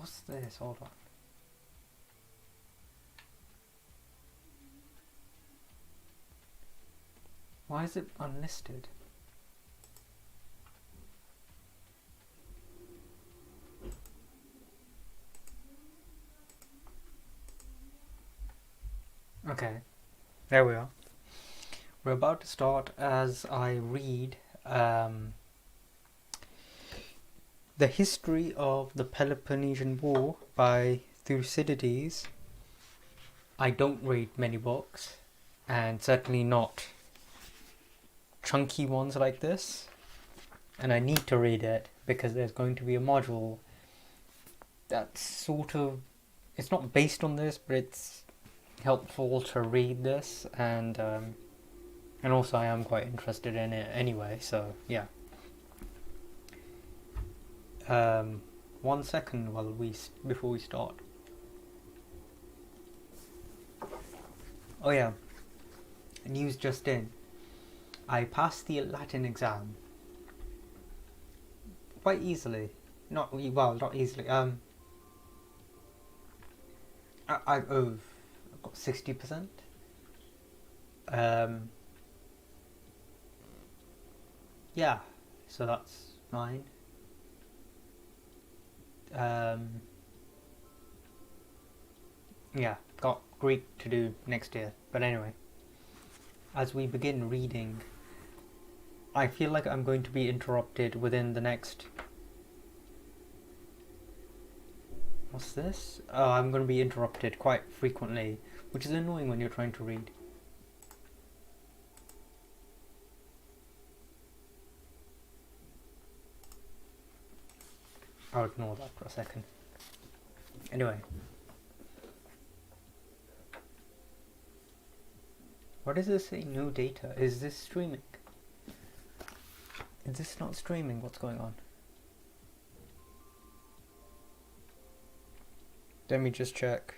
What's this? Hold on. Why is it unlisted? Okay, there we are. We're about to start as I read The History of the Peloponnesian War by Thucydides. I don't read many books, and certainly not chunky ones like this, and I need to read it because there's going to be a module that's sort of, it's not based on this, but it's helpful to read this, and also I am quite interested in it anyway, so yeah. 1 second before we start. Oh yeah, news just in. I passed the Latin exam quite easily. Not easily. I've got 60%. Yeah, so that's fine. Yeah, got Greek to do next year. But anyway, as we begin reading, I feel like I'm going to be interrupted within the next... What's this? Oh, I'm going to be interrupted quite frequently, which is annoying when you're trying to read. I'll ignore that for a second. Anyway. What does this say? No data. Is this streaming? Is this not streaming? What's going on? Let me just check.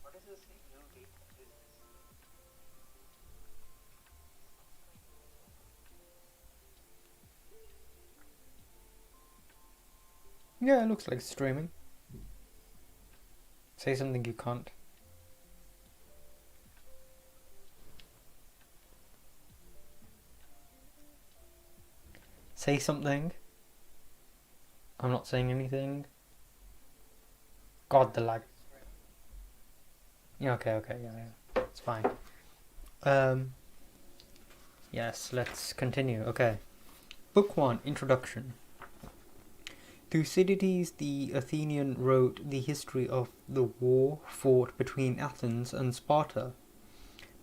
What does this say? No data. Is this... Yeah, it looks like it's streaming. Say something you can't. Say something. I'm not saying anything. God, the lag. Yeah, okay, yeah. It's fine. Yes, let's continue. Okay. Book 1, Introduction. Thucydides the Athenian wrote the history of the war fought between Athens and Sparta,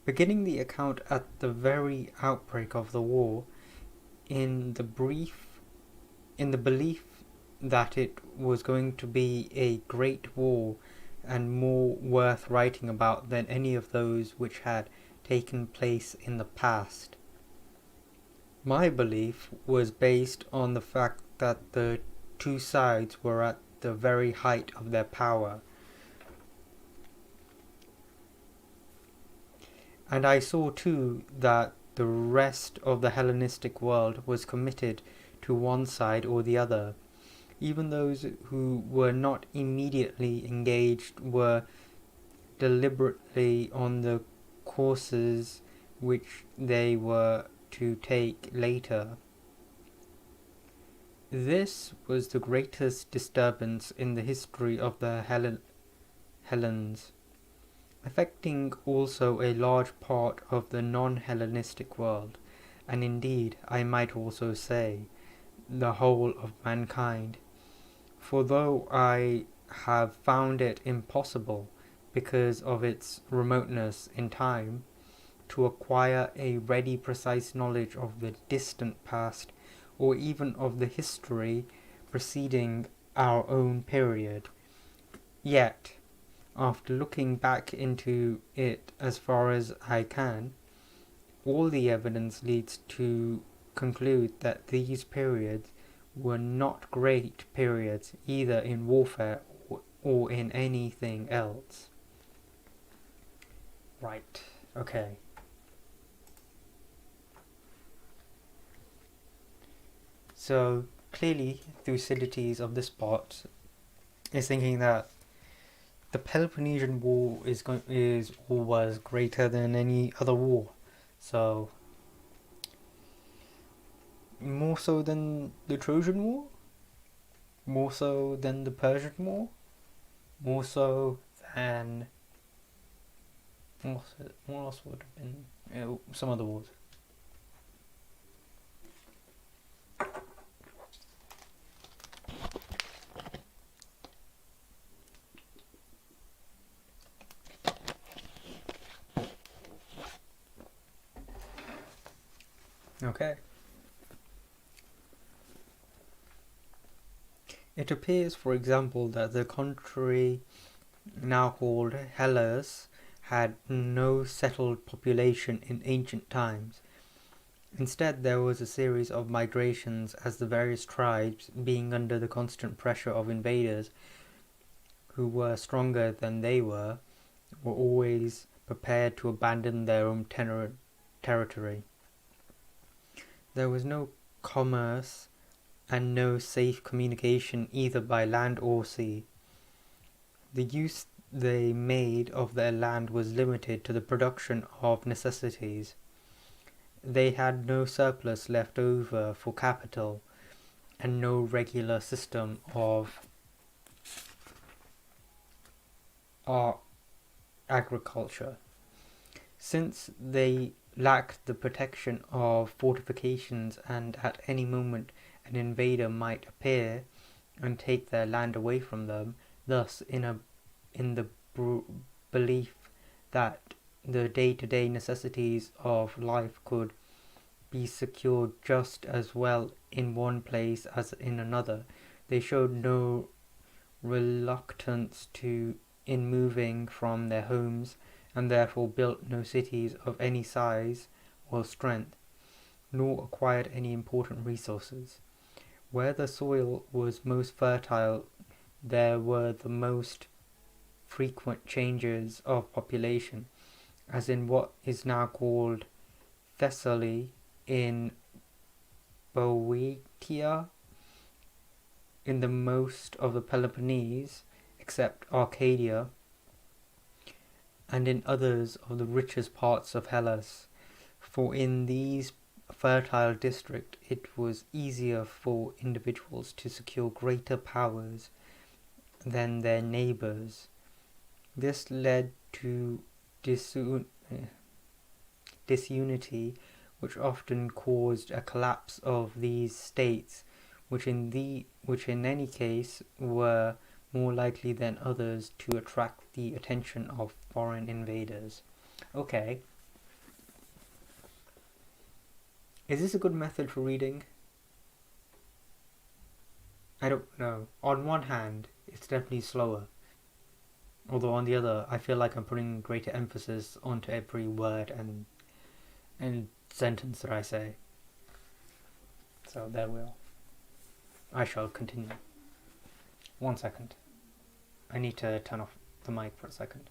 beginning the account at the very outbreak of the war, in the belief that it was going to be a great war and more worth writing about than any of those which had taken place in the past. My belief was based on the fact that the two sides were at the very height of their power, and I saw too that the rest of the Hellenistic world was committed to one side or the other. Even those who were not immediately engaged were deliberately on the courses which they were to take later. This was the greatest disturbance in the history of the Hellenes, affecting also a large part of the non-Hellenistic world, and indeed, I might also say, the whole of mankind. For though I have found it impossible, because of its remoteness in time, to acquire a ready precise knowledge of the distant past, or even of the history preceding our own period, yet, after looking back into it as far as I can, all the evidence leads to conclude that these periods were not great periods either in warfare or in anything else. Right, okay. So clearly, Thucydides of this part is thinking that the Peloponnesian War is or was greater than any other war. So more so than the Trojan War, more so than the Persian War, more so than what else would have been some other wars. Okay. It appears, for example, that the country now called Hellas had no settled population in ancient times. Instead, there was a series of migrations as the various tribes, being under the constant pressure of invaders who were stronger than they were always prepared to abandon their own territory. There was no commerce and no safe communication either by land or sea. The use they made of their land was limited to the production of necessities. They had no surplus left over for capital and no regular system of agriculture. Since they lacked the protection of fortifications and at any moment an invader might appear and take their land away from them, thus in the belief that the day-to-day necessities of life could be secured just as well in one place as in another, they showed no reluctance in moving from their homes, and therefore built no cities of any size or strength, nor acquired any important resources. Where the soil was most fertile, there were the most frequent changes of population, as in what is now called Thessaly, in Boeotia, in the most of the Peloponnese, except Arcadia, and in others of the richest parts of Hellas, for in these fertile districts it was easier for individuals to secure greater powers than their neighbours. This led to disunity, which often caused a collapse of these states, which in any case were more likely than others to attract the attention of foreign invaders. Okay. Is this a good method for reading? I don't know. On one hand, it's definitely slower. Although on the other, I feel like I'm putting greater emphasis onto every word and sentence that I say. So there we are. I shall continue. 1 second. I need to turn off the mic for a second.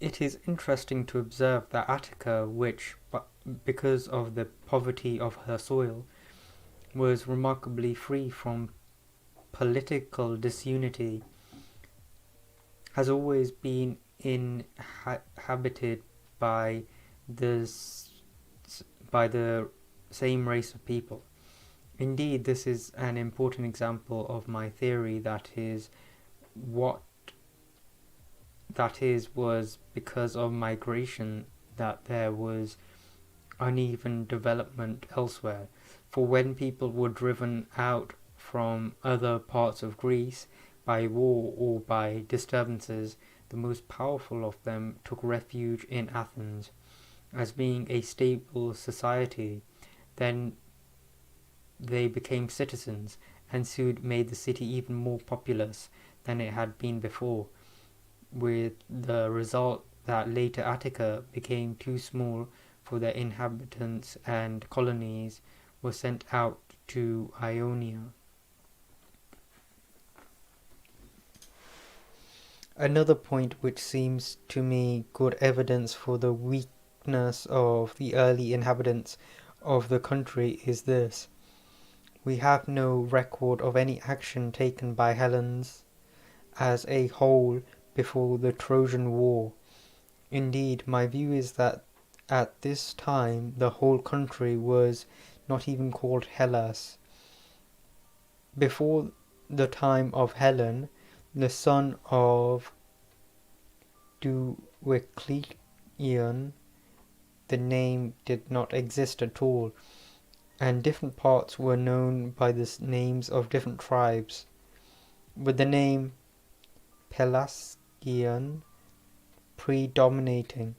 It is interesting to observe that Attica, which, because of the poverty of her soil, was remarkably free from political disunity, has always been inhabited by the same race of people. Indeed, this is an important example of my theory that was because of migration that there was uneven development elsewhere. For when people were driven out from other parts of Greece by war or by disturbances, the most powerful of them took refuge in Athens, as being a stable society then they became citizens, and soon made the city even more populous than it had been before, with the result that later Attica became too small for their inhabitants and colonies were sent out to Ionia. Another point which seems to me good evidence for the weakness of the early inhabitants of the country is this. We have no record of any action taken by Hellenes as a whole before the Trojan War. Indeed, my view is that at this time the whole country was not even called Hellas. Before the time of Hellen, the son of Diocletian, the name did not exist at all, and different parts were known by the names of different tribes, with the name Pelasgian predominating.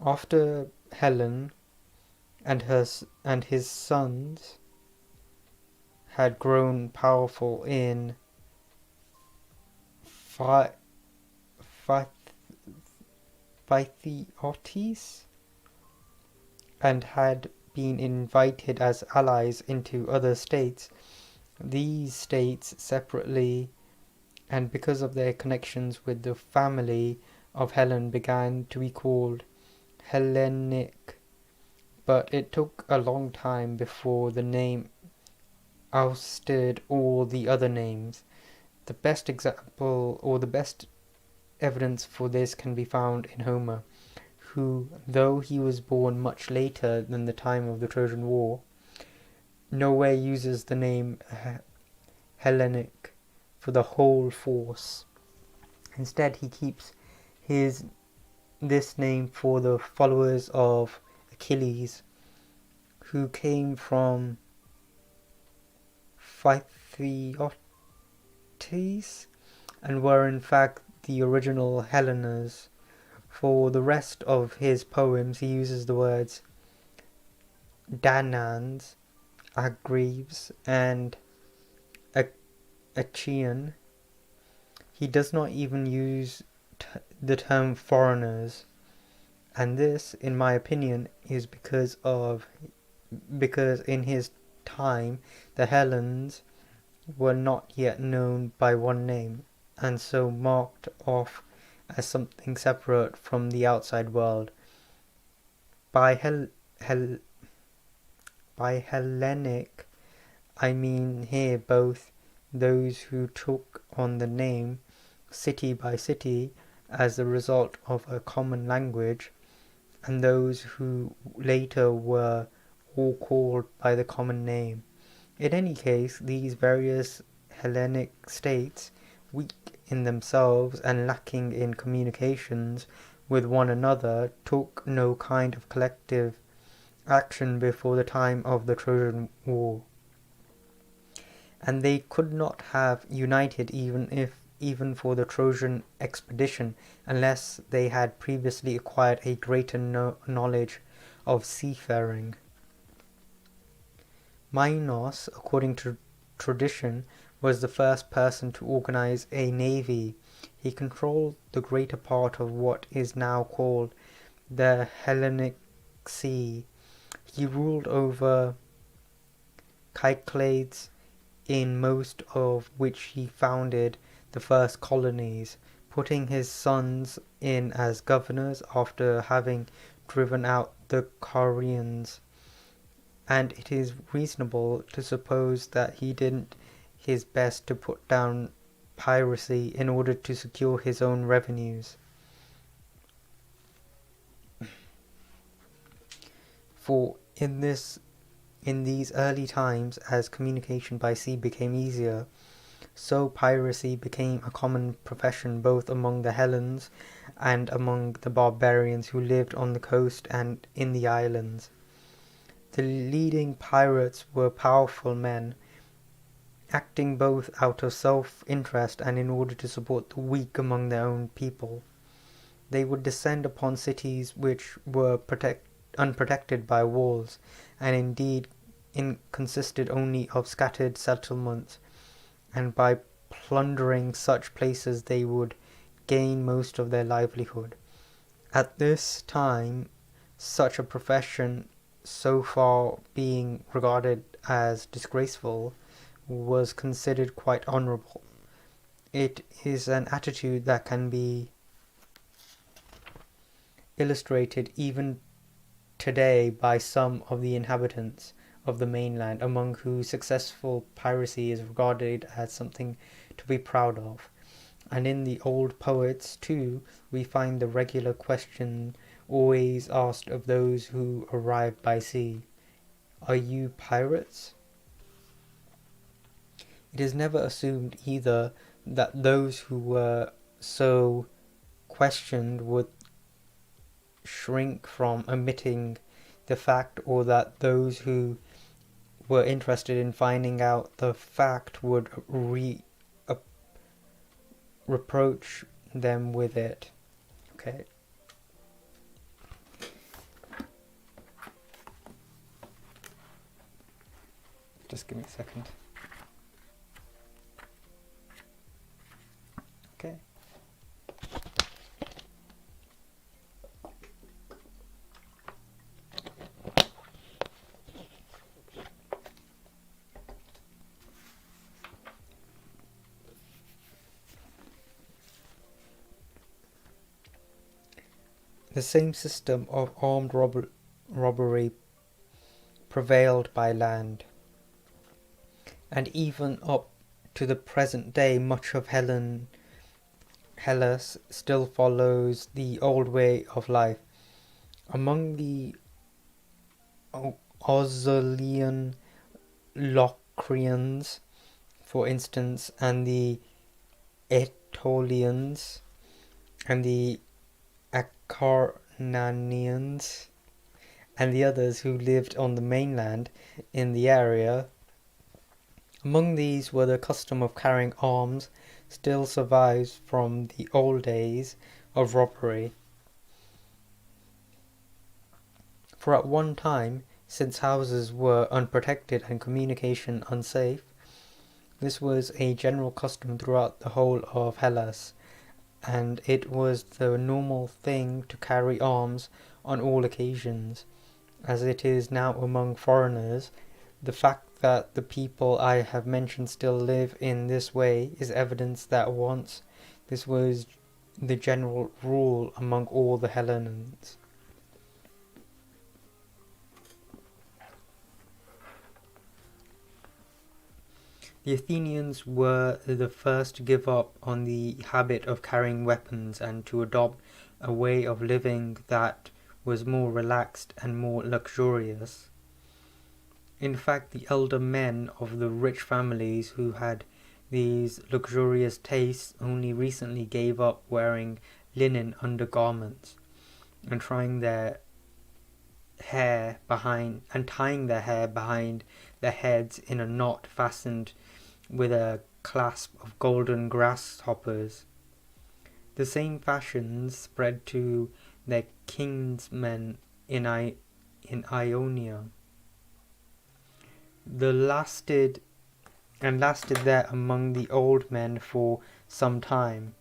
After Hellen and his sons had grown powerful in Phthiotis and had been invited as allies into other states, these states separately and because of their connections with the family of Hellen began to be called Hellenic, but it took a long time before the name ousted all the other names. The best example or the best evidence for this can be found in Homer, who, though he was born much later than the time of the Trojan War, nowhere uses the name Hellenic for the whole force. Instead, he keeps this name for the followers of Achilles, who came from Phthiotis and were in fact the original Hellenes. For the rest of his poems, he uses the words Danans, Agrives, and Achaean. He does not even use the term foreigners, and this, in my opinion, is because in his time the Hellenes were not yet known by one name, and so marked off as something separate from the outside world. By Hellenic, I mean here both those who took on the name city by city as the result of a common language, and those who later were all called by the common name. In any case, these various Hellenic states, weak in themselves and lacking in communications with one another, took no kind of collective action before the time of the Trojan War, and they could not have united even for the Trojan expedition unless they had previously acquired a greater knowledge of seafaring. Minos, according to tradition, was the first person to organize a navy. He controlled the greater part of what is now called the Hellenic Sea. He ruled over Cyclades, in most of which he founded the first colonies, putting his sons in as governors after having driven out the Carians. And it is reasonable to suppose that he did his best to put down piracy in order to secure his own revenues. For in these early times, as communication by sea became easier, so piracy became a common profession both among the Hellenes and among the barbarians who lived on the coast and in the islands. The leading pirates were powerful men, acting both out of self-interest and in order to support the weak among their own people. They would descend upon cities which were unprotected by walls, and indeed consisted only of scattered settlements, and by plundering such places they would gain most of their livelihood. At this time, such a profession, so far being regarded as disgraceful, was considered quite honourable. It is an attitude that can be illustrated even today by some of the inhabitants of the mainland, among whom successful piracy is regarded as something to be proud of. And in the old poets, too, we find the regular question always asked of those who arrive by sea: "Are you pirates?" It is never assumed either that those who were so questioned would shrink from admitting the fact, or that those who were interested in finding out the fact would reproach them with it. Okay. Just give me a second. Okay. The same system of armed robbery prevailed by land, and even up to the present day much of Hellas still follows the old way of life. Among the Ozolian Locrians, for instance, and the Aetolians, and the Acarnanians, and the others who lived on the mainland in the area, among these were the custom of carrying arms still survives from the old days of robbery. For at one time, since houses were unprotected and communication unsafe, this was a general custom throughout the whole of Hellas, and it was the normal thing to carry arms on all occasions. As it is now among foreigners, the fact that the people I have mentioned still live in this way is evidence that once this was the general rule among all the Hellenes. The Athenians were the first to give up on the habit of carrying weapons and to adopt a way of living that was more relaxed and more luxurious. In fact, the elder men of the rich families who had these luxurious tastes only recently gave up wearing linen undergarments and tying their hair behind their heads in a knot fastened with a clasp of golden grasshoppers. The same fashions spread to their kinsmen in Ionia. Lasted there among the old men for some time.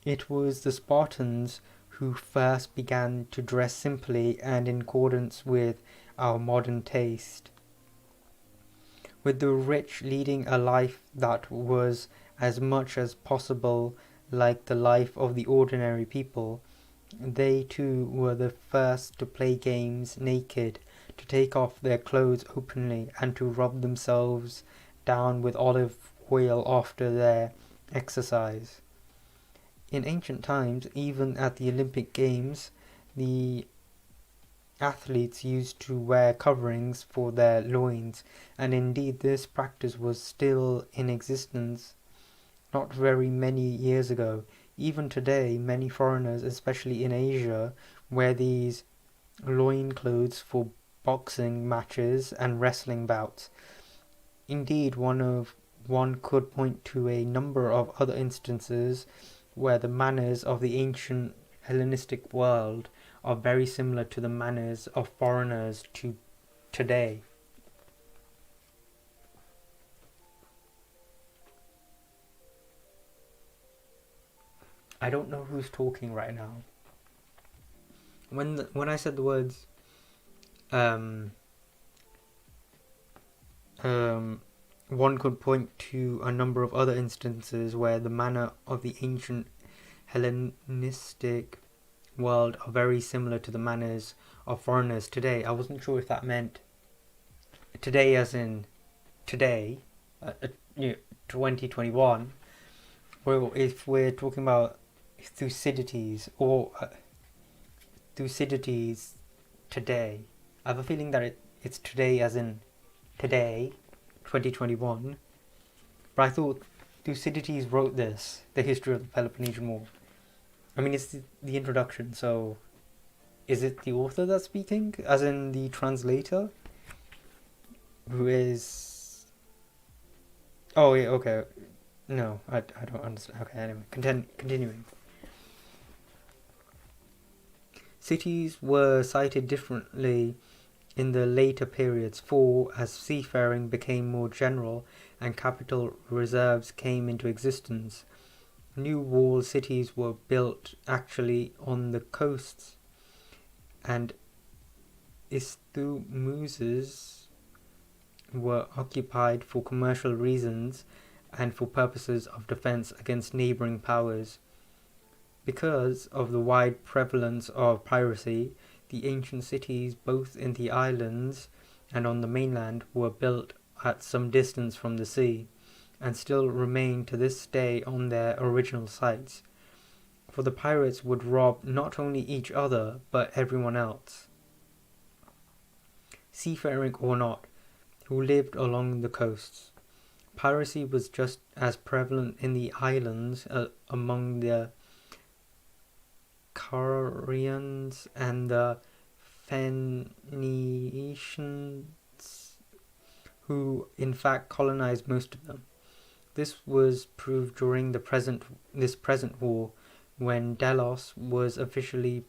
It was the Spartans who first began to dress simply and in accordance with our modern taste. With the rich leading a life that was as much as possible like the life of the ordinary people, they too were the first to play games naked, to take off their clothes openly, and to rub themselves down with olive oil after their exercise. In ancient times, even at the Olympic Games, the athletes used to wear coverings for their loins, and indeed this practice was still in existence not very many years ago. Even today, many foreigners, especially in Asia, wear these loin clothes for boxing matches and wrestling bouts. Indeed, one could point to a number of other instances where the manners of the ancient Hellenistic world are very similar to the manners of foreigners to today. I don't know who's talking right now. When I said the words um, one could point to a number of other instances where the manner of the ancient Hellenistic world are very similar to the manners of foreigners today. I wasn't sure if that meant today as in today, 2021, or if we're talking about Thucydides or Thucydides today. I have a feeling that it's today as in today, 2021. But I thought Thucydides wrote this, the history of the Peloponnesian War. I mean, it's the introduction, so is it the author that's speaking, as in the translator? Who is... Oh, yeah, okay. No, I don't understand. Okay, anyway, continuing. Cities were sited differently in the later periods, for as seafaring became more general and capital reserves came into existence, new walled cities were built actually on the coasts, and isthmuses were occupied for commercial reasons and for purposes of defense against neighboring powers. Because of the wide prevalence of piracy, the ancient cities, both in the islands and on the mainland, were built at some distance from the sea, and still remain to this day on their original sites. For the pirates would rob not only each other, but everyone else, seafaring or not, who lived along the coasts. Piracy was just as prevalent in the islands among the Carians and the Phoenicians, who in fact colonized most of them. This was proved during this present war, when Delos was officially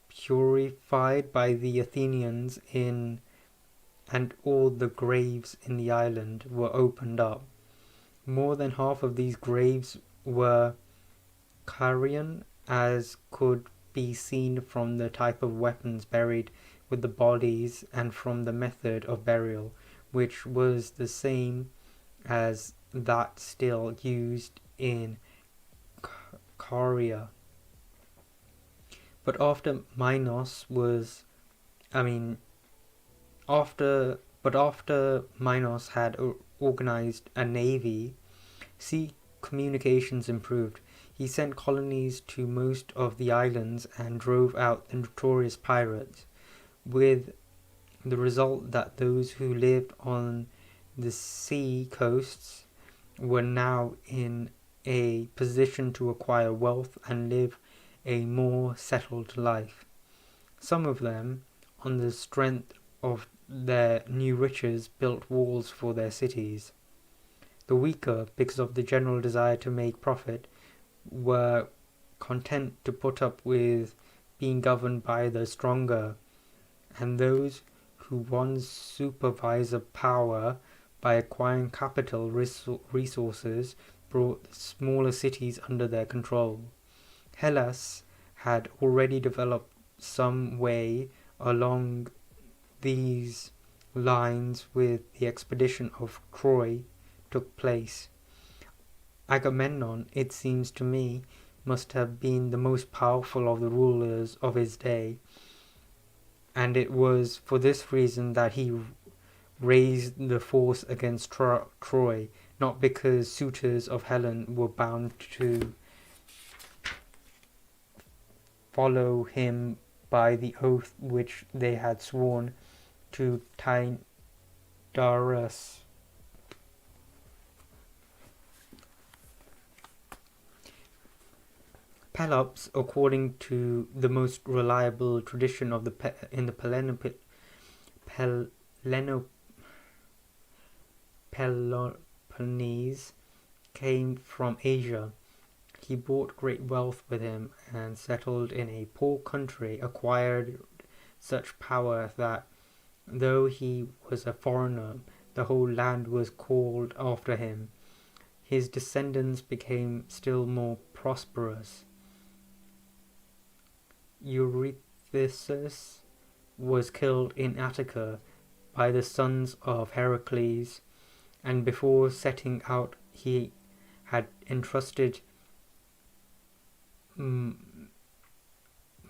purified by the Athenians and all the graves in the island were opened up. More than half of these graves were Carian, as could be seen from the type of weapons buried with the bodies and from the method of burial, which was the same as that still used in Caria. But after Minos had organized a navy, sea communications improved. He sent colonies to most of the islands and drove out the notorious pirates, with the result that those who lived on the sea coasts were now in a position to acquire wealth and live a more settled life. Some of them, on the strength of their new riches, built walls for their cities. The weaker, because of the general desire to make profit, were content to put up with being governed by the stronger, and those who won supervisor power by acquiring capital resources brought the smaller cities under their control. Hellas had already developed some way along these lines with the expedition of Troy took place. Agamemnon, it seems to me, must have been the most powerful of the rulers of his day, and it was for this reason that he raised the force against Troy, not because suitors of Helen were bound to follow him by the oath which they had sworn to Tyndarus. Pelops, according to the most reliable tradition of Peloponnese, came from Asia. He brought great wealth with him and settled in a poor country, acquired such power that, though he was a foreigner, the whole land was called after him. His descendants became still more prosperous. Eurystheus was killed in Attica by the sons of Heracles, and before setting out he had entrusted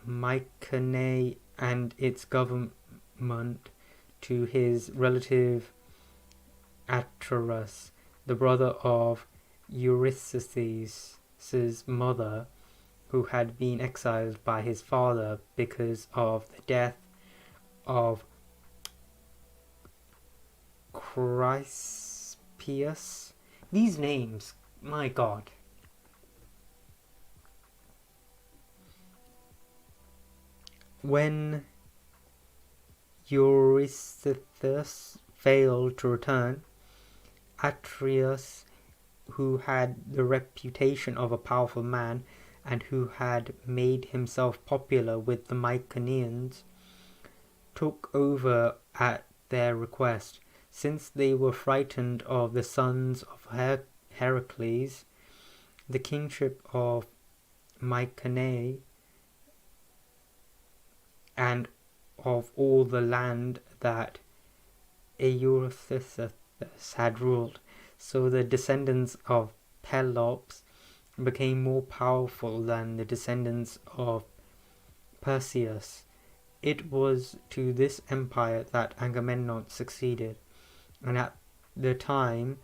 Mycenae and its government to his relative Atyrus, the brother of Eurystheus' mother, who had been exiled by his father because of the death of Chryspius. These names, my God. When Eurystheus failed to return, Atreus, who had the reputation of a powerful man and who had made himself popular with the Mycenaeans, took over at their request. Since they were frightened of the sons of Heracles, the kingship of Mycenae and of all the land that Eurystheus had ruled. So the descendants of Pelops became more powerful than the descendants of Perseus. It was to this empire that Agamemnon succeeded, and at the time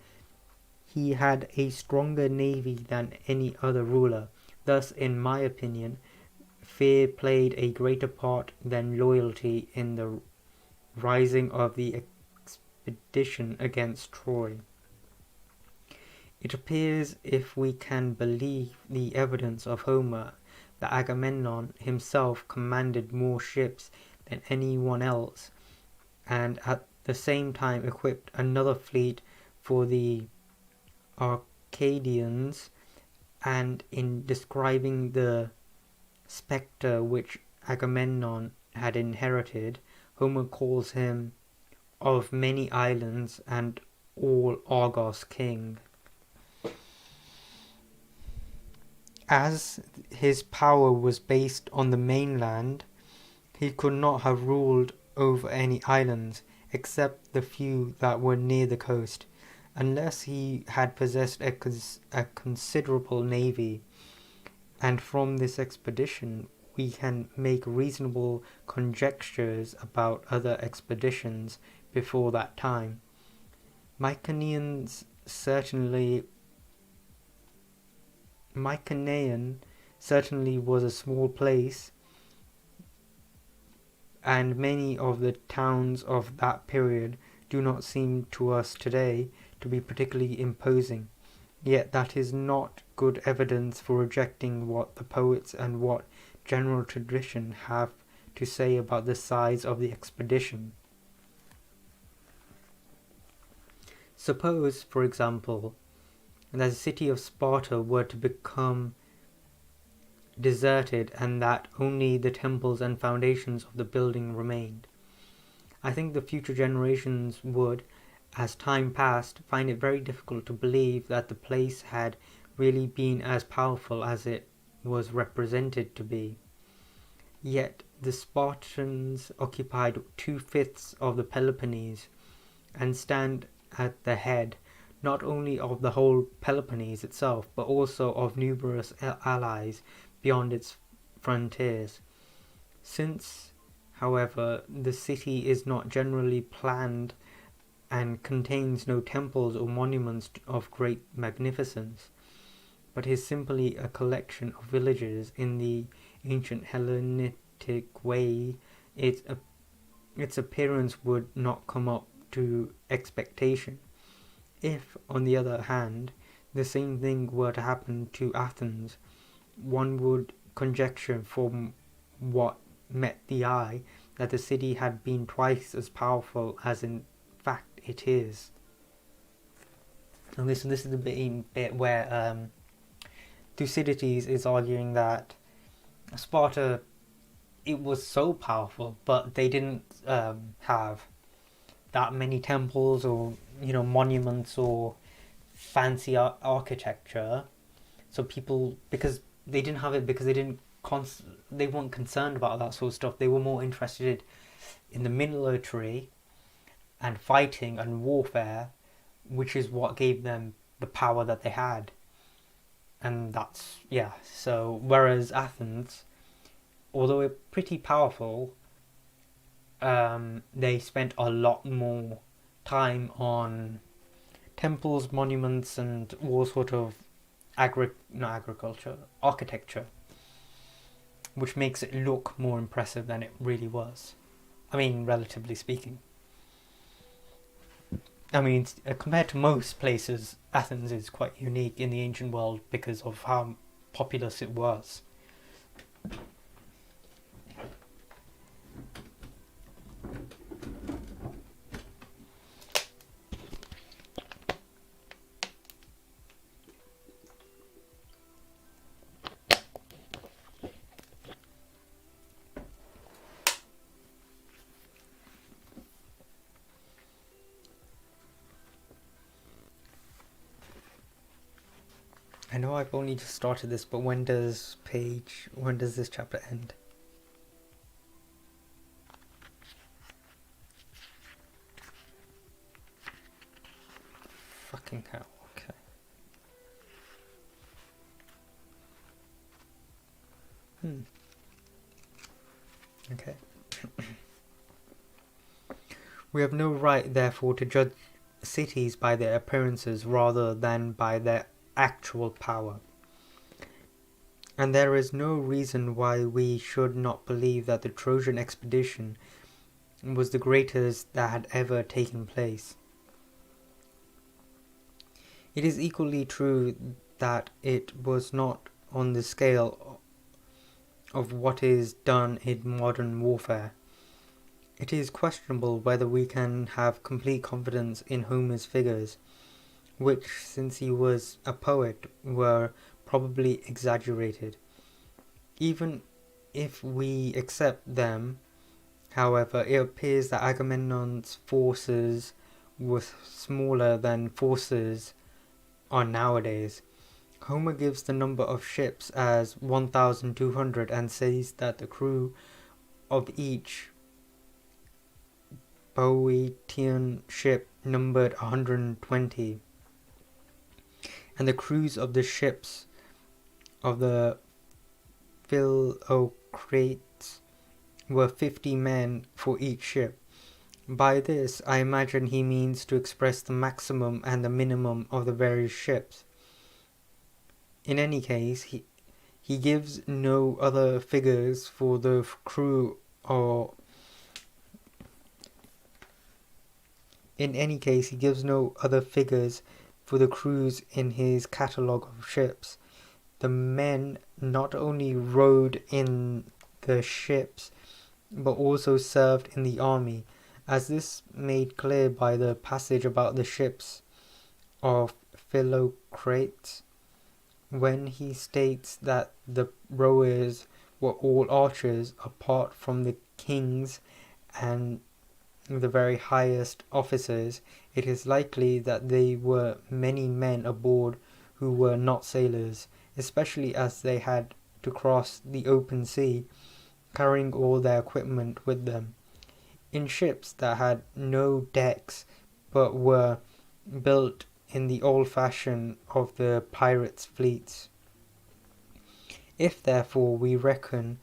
he had a stronger navy than any other ruler. Thus, in my opinion, fear played a greater part than loyalty in the rising of the expedition against Troy. It appears, if we can believe the evidence of Homer, that Agamemnon himself commanded more ships than anyone else, and at the same time equipped another fleet for the Arcadians, and in describing the spectre which Agamemnon had inherited, Homer calls him of many islands and all Argos king. As his power was based on the mainland, he could not have ruled over any islands except the few that were near the coast, unless he had possessed a considerable navy. And from this expedition we can make reasonable conjectures about other expeditions before that time. Mycenaean certainly was a small place, and many of the towns of that period do not seem to us today to be particularly imposing. Yet that is not good evidence for rejecting what the poets and what general tradition have to say about the size of the expedition. Suppose, for example, that the city of Sparta were to become deserted and that only the temples and foundations of the building remained. I think the future generations would, as time passed, find it very difficult to believe that the place had really been as powerful as it was represented to be. Yet the Spartans occupied 2/5 of the Peloponnese and stand at the head not only of the whole Peloponnese itself, but also of numerous allies beyond its frontiers. Since, however, the city is not generally planned and contains no temples or monuments of great magnificence, but is simply a collection of villages in the ancient Hellenistic way, its appearance would not come up to expectation. If, on the other hand, the same thing were to happen to Athens, one would conjecture from what met the eye that the city had been twice as powerful as in fact it is. And this is the bit where Thucydides is arguing that Sparta, it was so powerful, but they didn't have that many temples or monuments or fancy architecture. So people, because they didn't have it, because they weren't concerned about that sort of stuff. They were more interested in the military and fighting and warfare, which is what gave them the power that they had. And that's, yeah. So whereas Athens, although it's pretty powerful, they spent a lot more time on temples, monuments, and all sort of architecture, which makes it look more impressive than it really was. I mean, relatively speaking. I mean, compared to most places, Athens is quite unique in the ancient world because of how populous it was. I know I've only just started this, but when does this chapter end? Fucking hell, okay. Okay. We have no right, therefore, to judge cities by their appearances rather than by their actual power. And there is no reason why we should not believe that the Trojan expedition was the greatest that had ever taken place. It is equally true that it was not on the scale of what is done in modern warfare. It is questionable whether we can have complete confidence in Homer's figures, which, since he was a poet, were probably exaggerated. Even if we accept them, however, it appears that Agamemnon's forces were smaller than forces are nowadays. Homer gives the number of ships as 1,200 and says that the crew of each Boeotian ship numbered 120, and the crews of the ships of the Philocrates were 50 men for each ship. By this, I imagine he means to express the maximum and the minimum of the various ships. In any case, he gives no other figures for the crew or In any case, he gives no other figures for the crews in his catalogue of ships. The men not only rowed in the ships, but also served in the army, as this made clear by the passage about the ships of Philocrates, when he states that the rowers were all archers apart from the kings and the very highest officers. It is likely that there were many men aboard who were not sailors, especially as they had to cross the open sea, carrying all their equipment with them, in ships that had no decks but were built in the old fashion of the pirates' fleets. If therefore we reckon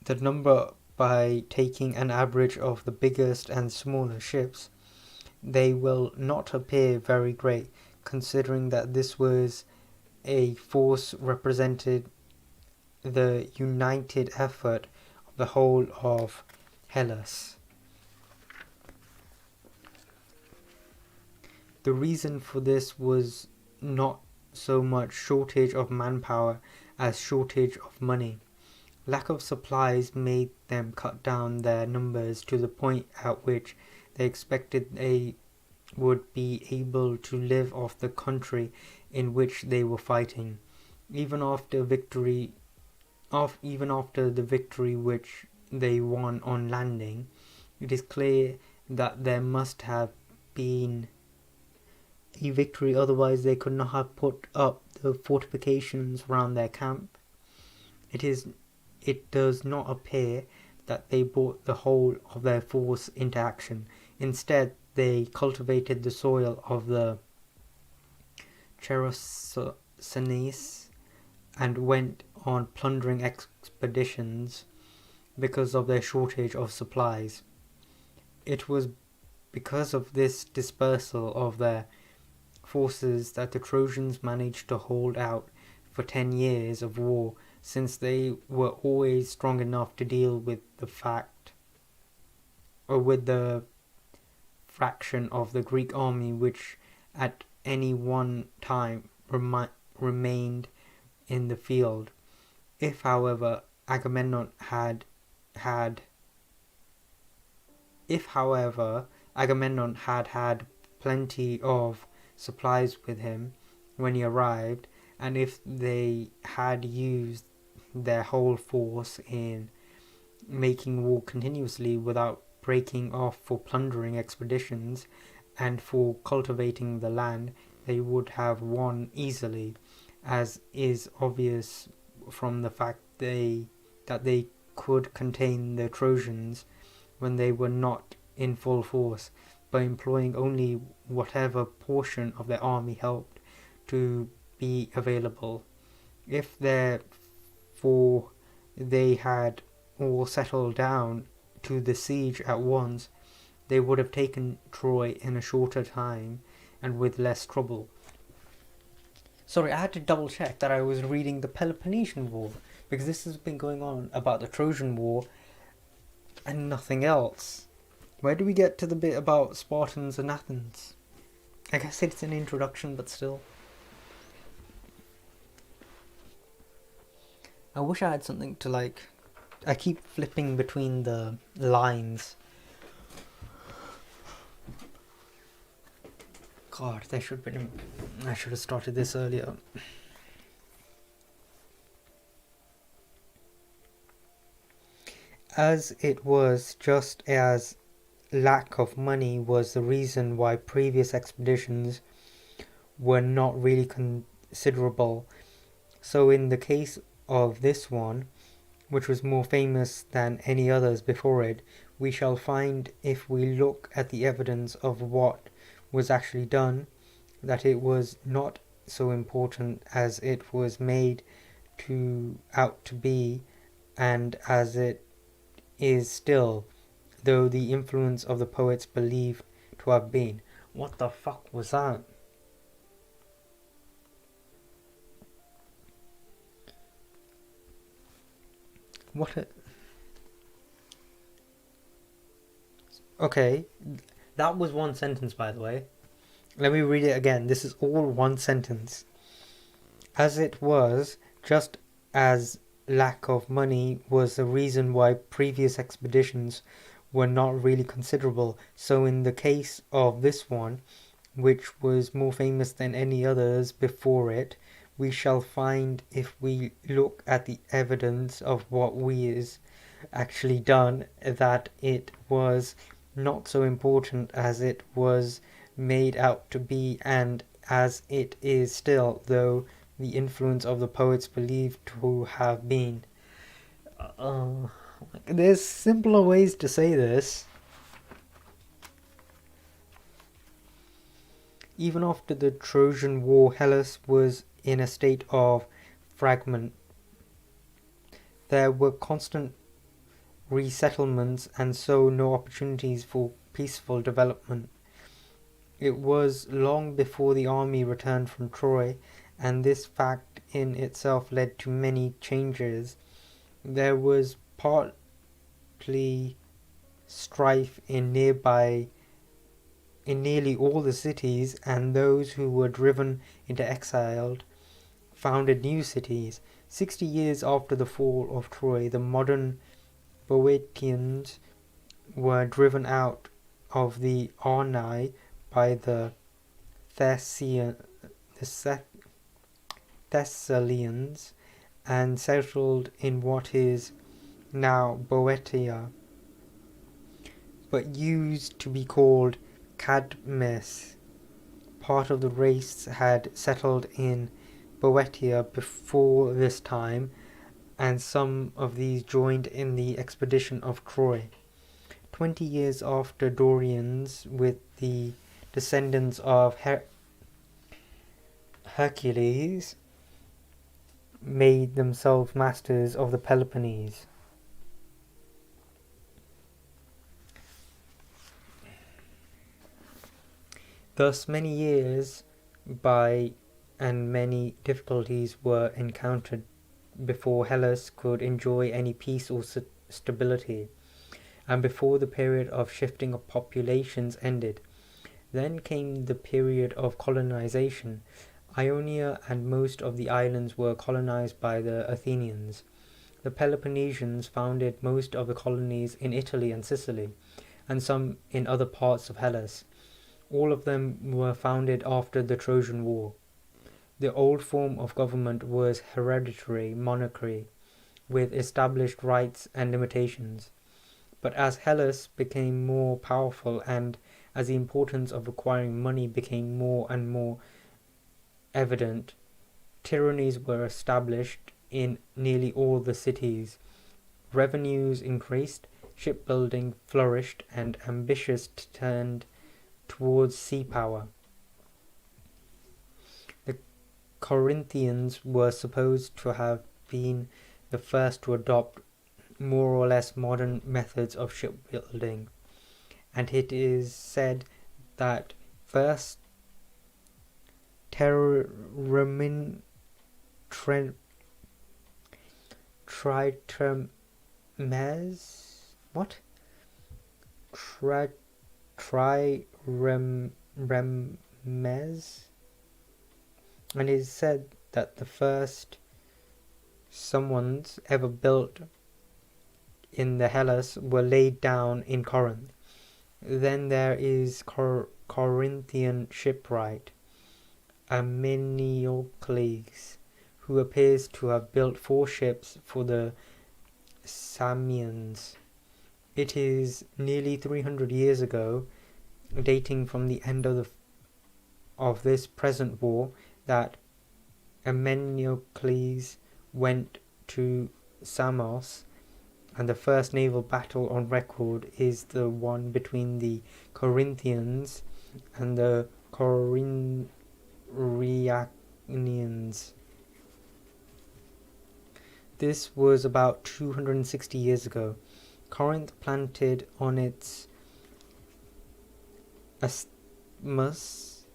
the number by taking an average of the biggest and smaller ships, they will not appear very great, considering that this was a force represented the united effort of the whole of Hellas. The reason for this was not so much shortage of manpower as shortage of money. Lack of supplies made them cut down their numbers to the point at which they expected they would be able to live off the country in which they were fighting. Even after the victory which they won on landing, it is clear that there must have been a victory, otherwise they could not have put up the fortifications around their camp. It does not appear that they brought the whole of their force into action. Instead, they cultivated the soil of the Chersonese and went on plundering expeditions because of their shortage of supplies. It was because of this dispersal of their forces that the Trojans managed to hold out for 10 years of war, since they were always strong enough to deal with the fraction of the Greek army which at any one time remained in the field. If, however, Agamemnon had plenty of supplies with him when he arrived, and if they had used their whole force in making war continuously without breaking off for plundering expeditions and for cultivating the land, they would have won easily, as is obvious from the fact that they could contain the Trojans when they were not in full force, by employing only whatever portion of their army helped to be available. If therefore they had all settled down to the siege at once, they would have taken Troy in a shorter time and with less trouble. Sorry, I had to double check that I was reading the Peloponnesian War, because this has been going on about the Trojan War and nothing else. Where do we get to the bit about Spartans and Athens? I guess it's an introduction, but still. I wish I had something to like... I keep flipping between the lines. God, I should have started this earlier. As it was, just as lack of money was the reason why previous expeditions were not really considerable, so in the case of this one, which was more famous than any others before it, we shall find, if we look at the evidence of what was actually done, that it was not so important as it was made out to be, and as it is still, though the influence of the poets believed to have been. What the fuck was that? Okay, that was one sentence, by the way. Let me read it again. This is all one sentence. As it was, just as lack of money was the reason why previous expeditions were not really considerable, so in the case of this one, which was more famous than any others before it, we shall find, if we look at the evidence of what is actually done, that it was not so important as it was made out to be, and as it is still, though the influence of the poets believed to have been. There's simpler ways to say this. Even after the Trojan War, Hellas was in a state of fragment. There were constant resettlements and so no opportunities for peaceful development. It was long before the army returned from Troy, and this fact in itself led to many changes. There was partly strife in nearly all the cities, and those who were driven into exile founded new cities. 60 years after the fall of Troy, the modern Boeotians were driven out of the Arni by the Thessalians and settled in what is now Boeotia, but used to be called Cadmes. Part of the race had settled in Boeotia before this time, and some of these joined in the expedition of Troy. 20 years after Dorians, with the descendants of Hercules, made themselves masters of the Peloponnese. Thus many years by and many difficulties were encountered before Hellas could enjoy any peace or stability, and before the period of shifting of populations ended. Then came the period of colonization. Ionia and most of the islands were colonized by the Athenians. The Peloponnesians founded most of the colonies in Italy and Sicily, and some in other parts of Hellas. All of them were founded after the Trojan War. The old form of government was hereditary monarchy, with established rights and limitations. But as Hellas became more powerful and as the importance of acquiring money became more and more evident, tyrannies were established in nearly all the cities. Revenues increased, shipbuilding flourished, and ambitions turned towards sea power. The Corinthians were supposed to have been the first to adopt more or less modern methods of shipbuilding, and it is said that first Tritermes what? Triremes, and it is said that the first someone's ever built in the Hellas were laid down in Corinth. Then there is Corinthian shipwright Aminiocles, who appears to have built 4 ships for the Samians. It is nearly 300 years ago, dating from the end of this present war, that Aminiocles went to Samos, and the first naval battle on record is the one between the Corinthians and the Corinthians. This was about 260 years ago. Corinth, planted on its isthmus,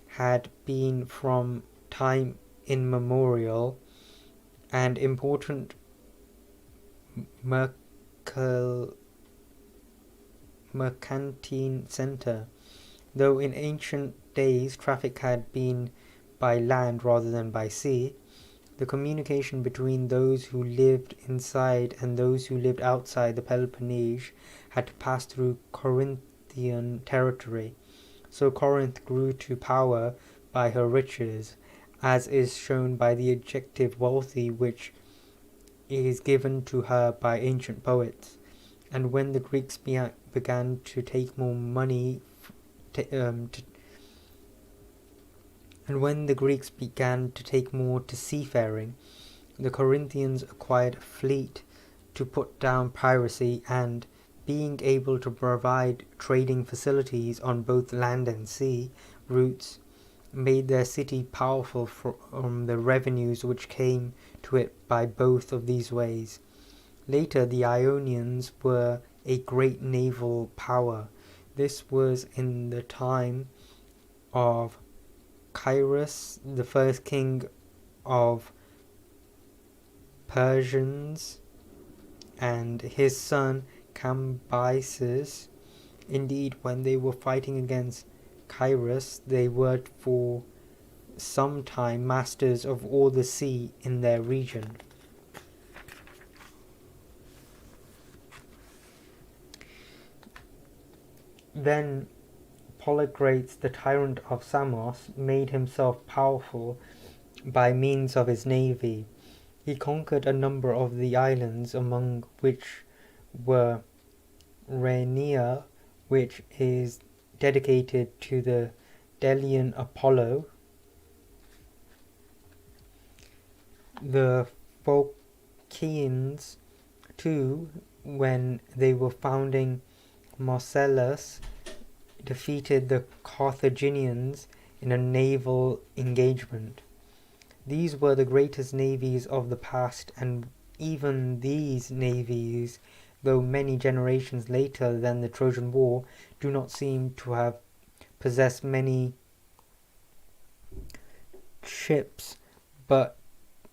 had been from time immemorial an important mercantile center, though in ancient days traffic had been by land rather than by sea. The communication between those who lived inside and those who lived outside the Peloponnese had to pass through Corinthian territory. So Corinth grew to power by her riches, as is shown by the adjective wealthy which is given to her by ancient poets. And when the Greeks began to take more money and when the Greeks began to take more to seafaring, the Corinthians acquired a fleet to put down piracy, and, being able to provide trading facilities on both land and sea routes, made their city powerful from the revenues which came to it by both of these ways. Later, the Ionians were a great naval power. This was in the time of Cyrus, the first king of Persians, and his son Cambyses. Indeed, when they were fighting against Cyrus, they were for some time masters of all the sea in their region. Then Polycrates, the tyrant of Samos, made himself powerful by means of his navy. He conquered a number of the islands, among which were Rhaenia, which is dedicated to the Delian Apollo, the Phocians too, when they were founding Marcellus, defeated the Carthaginians in a naval engagement. These were the greatest navies of the past, and even these navies, though many generations later than the Trojan War, do not seem to have possessed many ships, but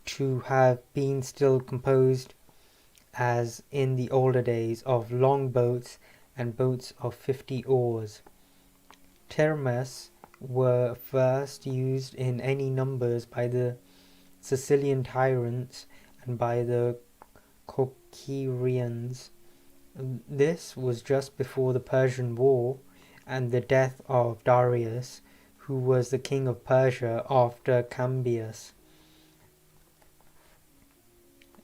to have been still composed, as in the older days, of long boats and boats of 50 oars. Termes were first used in any numbers by the Sicilian tyrants and by the Coccerians. This was just before the Persian War and the death of Darius, who was the king of Persia after Cambyses.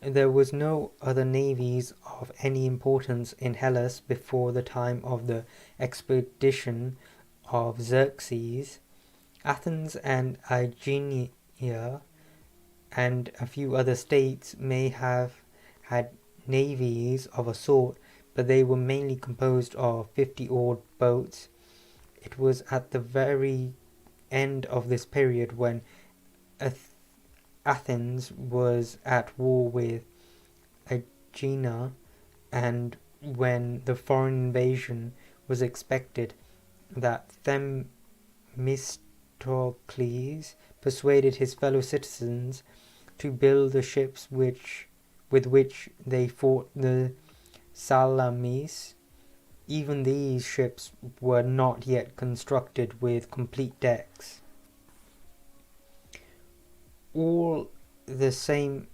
There was no other navies of any importance in Hellas before the time of the expedition of Xerxes. Athens and Aegina and a few other states may have had navies of a sort, but they were mainly composed of 50-oared boats. It was at the very end of this period when Athens was at war with Aegina, and when the foreign invasion was expected, that Themistocles persuaded his fellow citizens to build the ships with which they fought the Salamis. Even these ships were not yet constructed with complete decks. All the same,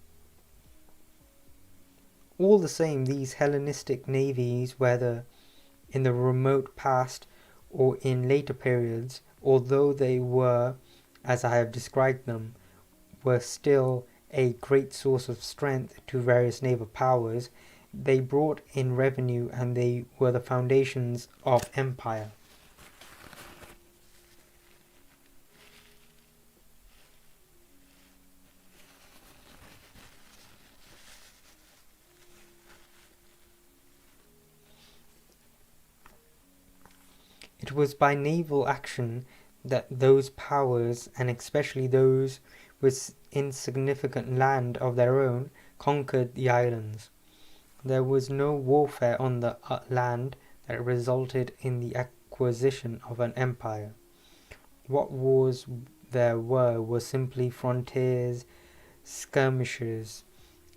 these Hellenistic navies, whether in the remote past or in later periods, although they were, as I have described them, were still a great source of strength to various naval powers. They brought in revenue, and they were the foundations of empire. It was by naval action that those powers, and especially those with insignificant land of their own, conquered the islands. There was no warfare on the land that resulted in the acquisition of an empire. What wars there were simply frontiers, skirmishes.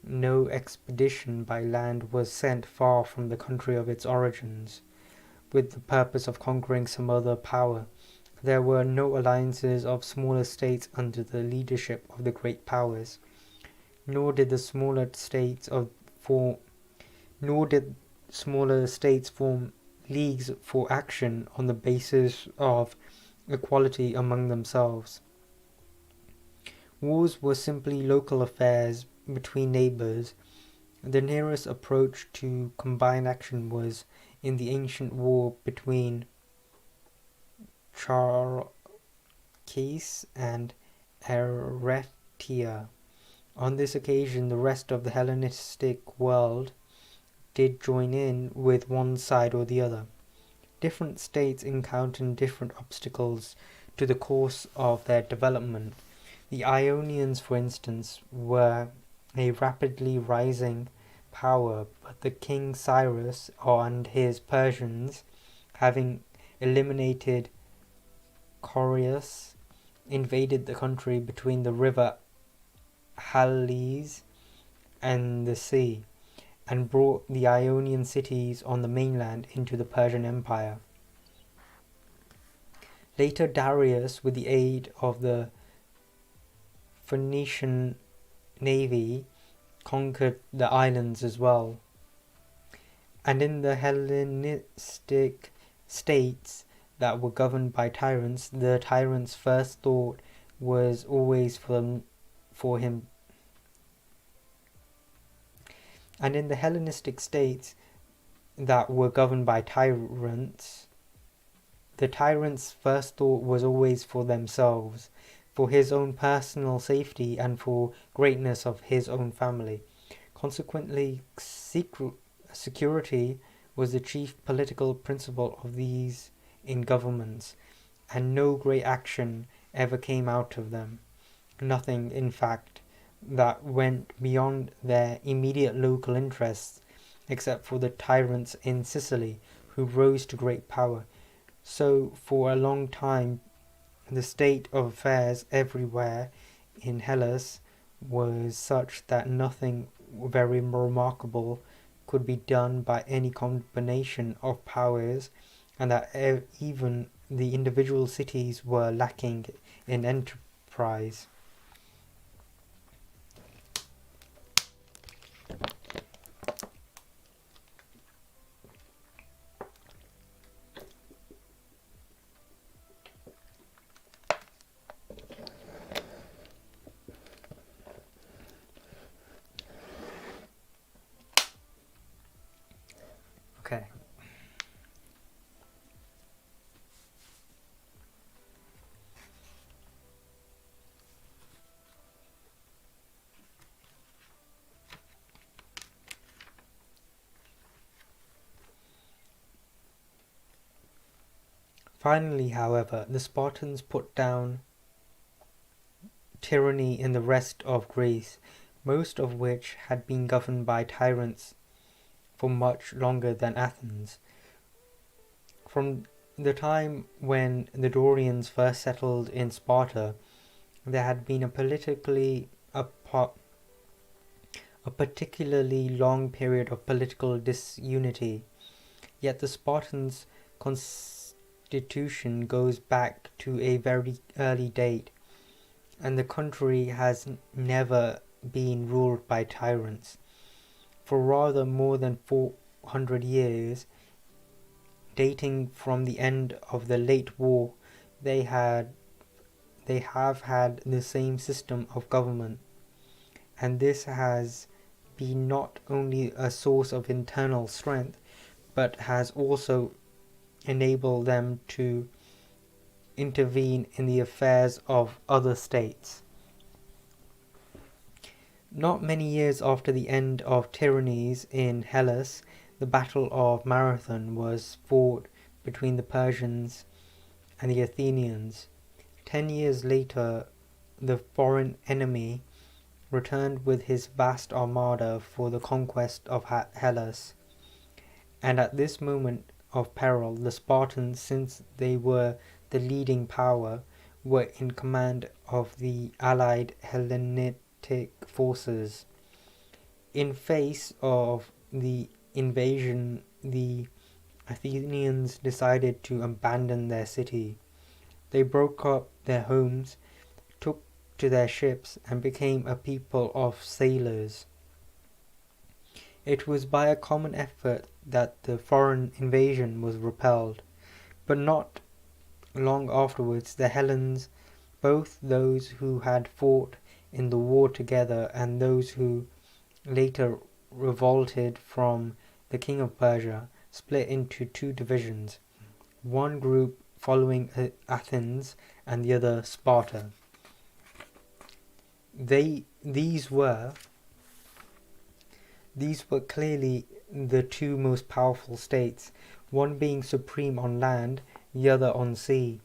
No expedition by land was sent far from the country of its origins, with the purpose of conquering some other power. There were no alliances of smaller states under the leadership of the great powers, nor did smaller states form leagues for action on the basis of equality among themselves. Wars were simply local affairs between neighbors. The nearest approach to combined action was in the ancient war between Chalcis and Eretria. On this occasion, the rest of the Hellenistic world did join in with one side or the other. Different states encountered different obstacles to the course of their development. The Ionians, for instance, were a rapidly rising power, but the king Cyrus and his Persians, having eliminated Corius, invaded the country between the river Halys and the sea, and brought the Ionian cities on the mainland into the Persian Empire. Later, Darius, with the aid of the Phoenician navy, conquered the islands as well. And in the Hellenistic states, that were governed by tyrants, the tyrant's first thought was always for him. And in the Hellenistic states that were governed by tyrants, the tyrant's first thought was always for themselves, for his own personal safety and for greatness of his own family. Consequently, security was the chief political principle of these in governments, and no great action ever came out of them. Nothing, in fact, that went beyond their immediate local interests, except for the tyrants in Sicily, who rose to great power. So, for a long time, the state of affairs everywhere in Hellas was such that nothing very remarkable could be done by any combination of powers, and that even the individual cities were lacking in enterprise. Okay. Finally, however, the Spartans put down tyranny in the rest of Greece, most of which had been governed by tyrants for much longer than Athens. From the time when the Dorians first settled in Sparta, there had been a particularly long period of political disunity. Yet the Spartans' constitution goes back to a very early date, and the country has never been ruled by tyrants. For rather more than 400 years, dating from the end of the late war, they have had the same system of government, and this has been not only a source of internal strength, but has also enabled them to intervene in the affairs of other states. Not many years after the end of tyrannies in Hellas, the Battle of Marathon was fought between the Persians and the Athenians. 10 years later, the foreign enemy returned with his vast armada for the conquest of Hellas. And at this moment of peril, the Spartans, since they were the leading power, were in command of the allied Hellenic forces. In face of the invasion, the Athenians decided to abandon their city. They broke up their homes, took to their ships, and became a people of sailors. It was by a common effort that the foreign invasion was repelled, but not long afterwards the Hellenes, both those who had fought in the war together and those who later revolted from the king of Persia, split into two divisions, one group following Athens and the other Sparta. These were clearly the two most powerful states, one being supreme on land, the other on sea.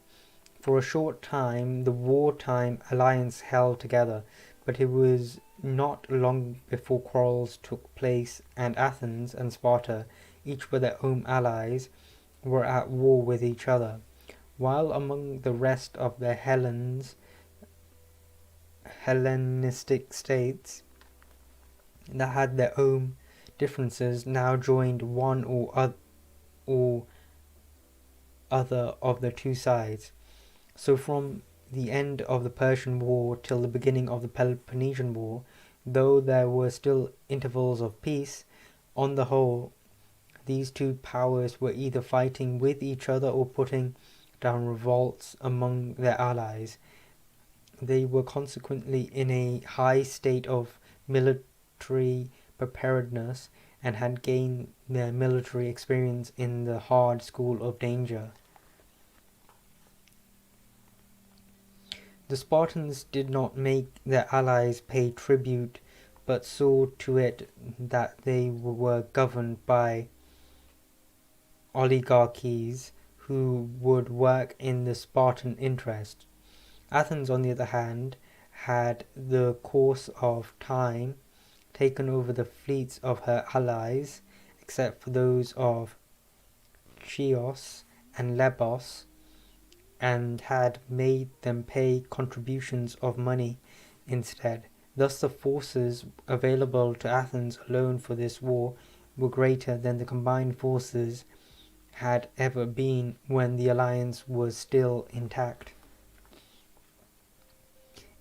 For a short time the wartime alliance held together, but it was not long before quarrels took place, and Athens and Sparta, each with their own allies, were at war with each other, while among the rest of the Hellenistic states that had their own differences now joined one or other of the two sides. So from the end of the Persian War till the beginning of the Peloponnesian War, though there were still intervals of peace, on the whole these two powers were either fighting with each other or putting down revolts among their allies. They were consequently in a high state of military preparedness and had gained their military experience in the hard school of danger. The Spartans did not make their allies pay tribute, but saw to it that they were governed by oligarchies who would work in the Spartan interest. Athens, on the other hand, had the course of time taken over the fleets of her allies, except for those of Chios and Lebos, and had made them pay contributions of money instead. Thus the forces available to Athens alone for this war were greater than the combined forces had ever been when the alliance was still intact.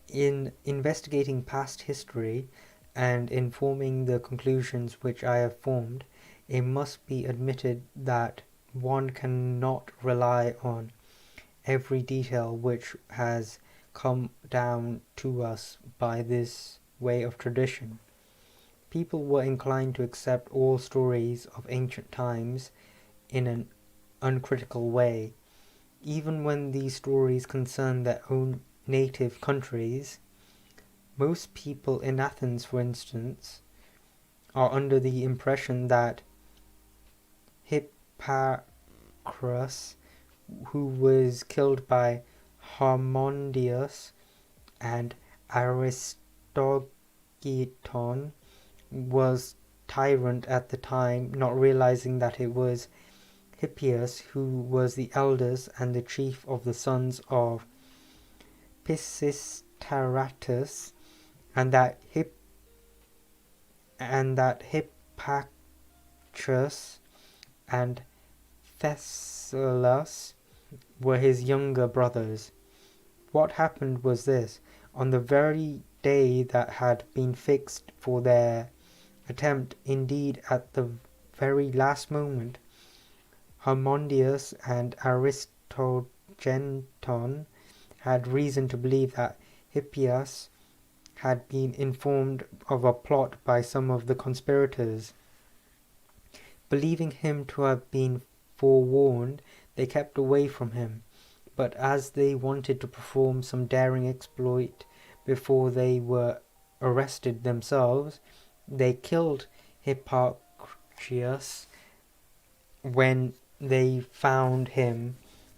In investigating past history and in forming the conclusions which I have formed, it must be admitted that one cannot rely on every detail which has come down to us by this way of tradition. People were inclined to accept all stories of ancient times in an uncritical way, even when these stories concern their own native countries. Most people in Athens, for instance, are under the impression that Hipparchus, who was killed by Harmodius and Aristogiton, was tyrant at the time, not realizing that it was Hippias who was the eldest and the chief of the sons of Pisistratus, and that Hipparchus and Thessalus were his younger brothers. What happened was this: on the very day that had been fixed for their attempt, indeed at the very last moment, Harmodius and Aristogiton had reason to believe that Hippias had been informed of a plot by some of the conspirators. Believing him to have been forewarned, they kept away from him, but as they wanted to perform some daring exploit before they were arrested themselves, they killed Hipparchus when they found him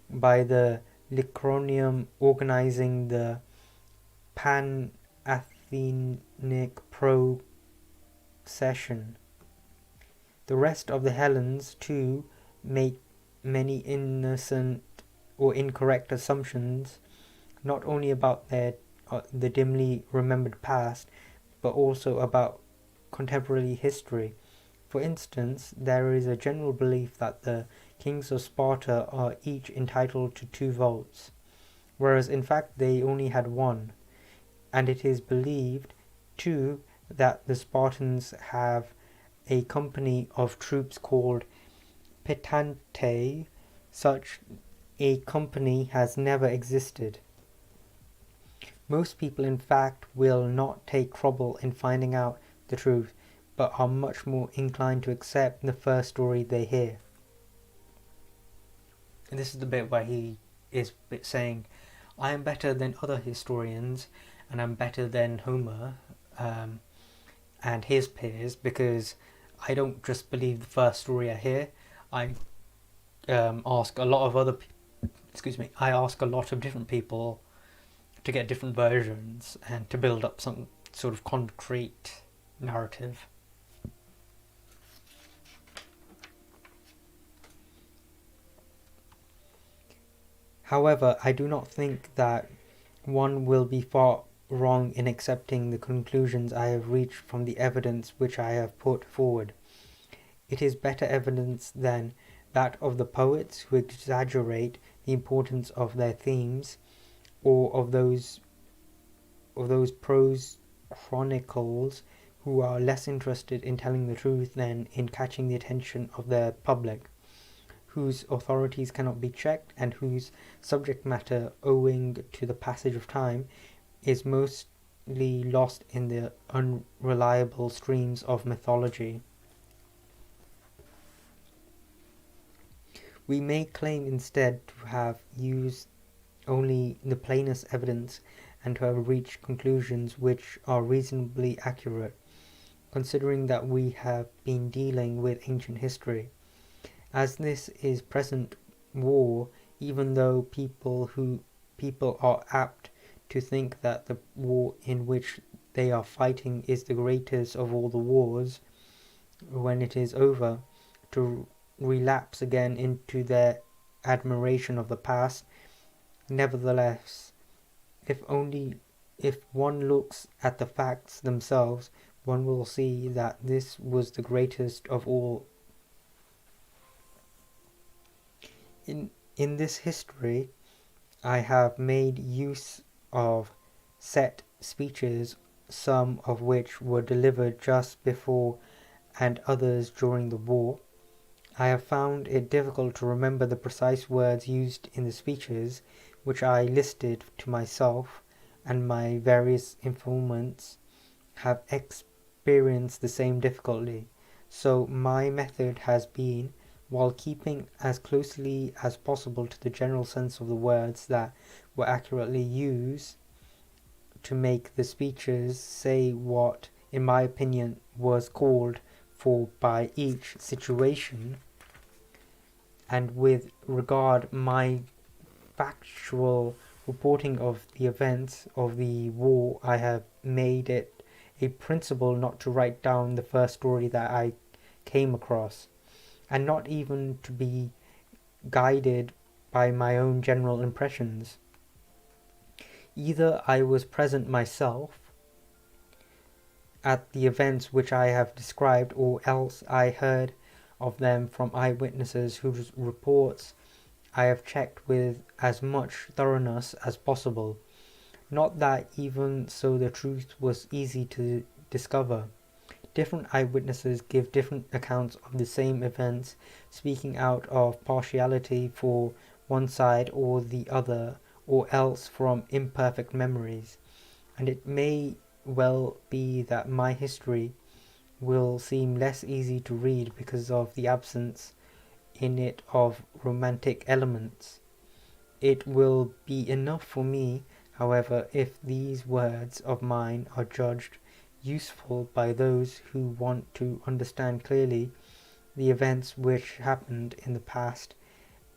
by the Lycuronium organizing the Pan-Athenic procession. The rest of the Hellenes, too, made many innocent or incorrect assumptions, not only about the dimly remembered past, but also about contemporary history. For instance, there is a general belief that the kings of Sparta are each entitled to 2 votes, whereas in fact they only had 1. And it is believed, too, that the Spartans have a company of troops called Petante. Such a company has never existed. Most people, in fact, will not take trouble in finding out the truth, but are much more inclined to accept the first story they hear. And this is the bit where he is saying, I am better than other historians, and I'm better than Homer and his peers, because I don't just believe the first story I hear. I ask a lot of different people to get different versions and to build up some sort of concrete narrative. However, I do not think that one will be far wrong in accepting the conclusions I have reached from the evidence which I have put forward. It is better evidence than that of the poets who exaggerate the importance of their themes, or of those prose chronicles who are less interested in telling the truth than in catching the attention of their public, whose authorities cannot be checked, and whose subject matter, owing to the passage of time, is mostly lost in the unreliable streams of mythology. We may claim instead to have used only the plainest evidence and to have reached conclusions which are reasonably accurate, considering that we have been dealing with ancient history. As this is present war, even though people are apt to think that the war in which they are fighting is the greatest of all the wars, when it is over, to relapse again into their admiration of the past. Nevertheless, if one looks at the facts themselves, one will see that this was the greatest of all. In this history, I have made use of set speeches, some of which were delivered just before and others during the war. I have found it difficult to remember the precise words used in the speeches, which I listed to myself, and my various informants have experienced the same difficulty. So my method has been, while keeping as closely as possible to the general sense of the words that were accurately used, to make the speeches say what, in my opinion, was called for by each situation, and with regard my factual reporting of the events of the war, I have made it a principle not to write down the first story that I came across, and not even to be guided by my own general impressions. Either I was present myself at the events which I have described, or else I heard of them from eyewitnesses whose reports I have checked with as much thoroughness as possible. Not that even so the truth was easy to discover. Different eyewitnesses give different accounts of the same events, speaking out of partiality for one side or the other, or else from imperfect memories, and it may well be that my history will seem less easy to read because of the absence in it of romantic elements. It will be enough for me, however, if these words of mine are judged useful by those who want to understand clearly the events which happened in the past,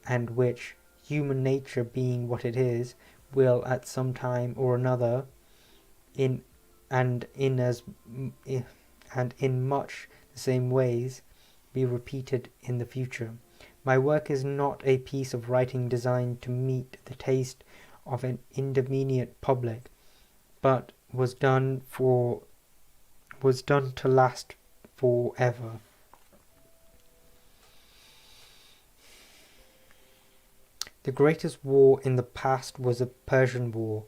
and which, human nature being what it is, will at some time or another, in much the same ways, be repeated in the future. My work is not a piece of writing designed to meet the taste of an indeterminate public, but was done to last forever. The greatest war in the past was the Persian War.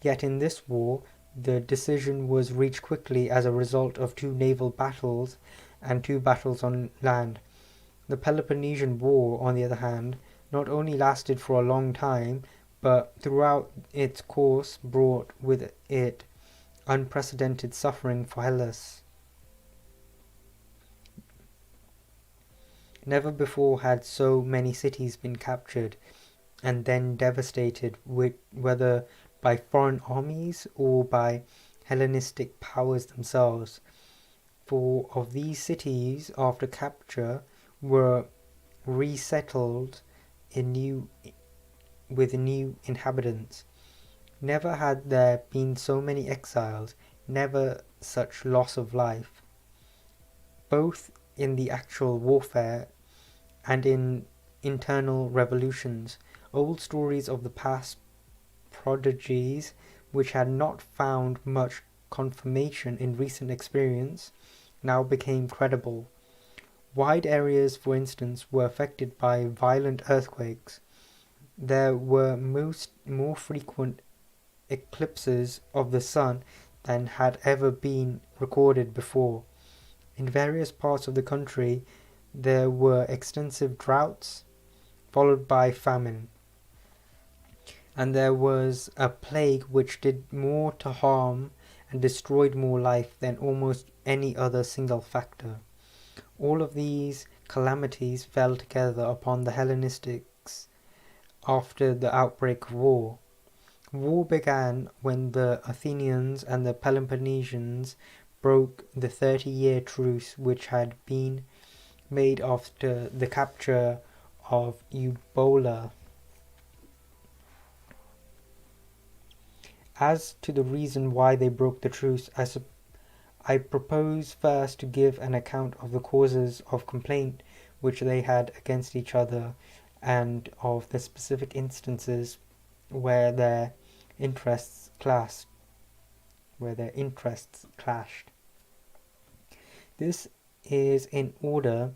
Yet in this war, the decision was reached quickly as a result of 2 naval battles and 2 battles on land. The Peloponnesian War, on the other hand, not only lasted for a long time, but throughout its course brought with it unprecedented suffering for Hellas. Never before had so many cities been captured and then devastated, whether by foreign armies or by Hellenistic powers themselves. 4 of these cities, after capture, were resettled with new inhabitants. Never had there been so many exiles, never such loss of life, both in the actual warfare and in internal revolutions. Old stories of the past prodigies, which had not found much confirmation in recent experience, now became credible. Wide areas, for instance, were affected by violent earthquakes. There were more frequent eclipses of the sun than had ever been recorded before. In various parts of the country there were extensive droughts, followed by famine. And there was a plague which did more to harm and destroyed more life than almost any other single factor. All of these calamities fell together upon the Hellenistics after the outbreak of war. War began when the Athenians and the Peloponnesians broke the 30-year truce which had been made after the capture of Euboea. As to the reason why they broke the truce, I propose first to give an account of the causes of complaint which they had against each other, and of the specific instances where their interests clashed. This is in order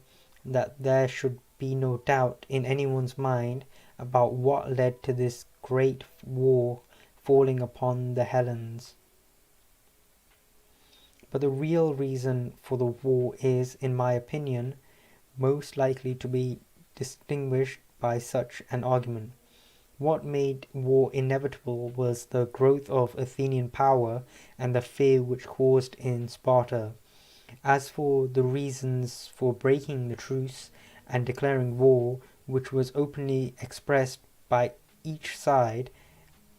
that there should be no doubt in anyone's mind about what led to this great war falling upon the Hellenes. But the real reason for the war is, in my opinion, most likely to be distinguished by such an argument. What made war inevitable was the growth of Athenian power and the fear which caused in Sparta. As for the reasons for breaking the truce and declaring war, which was openly expressed by each side,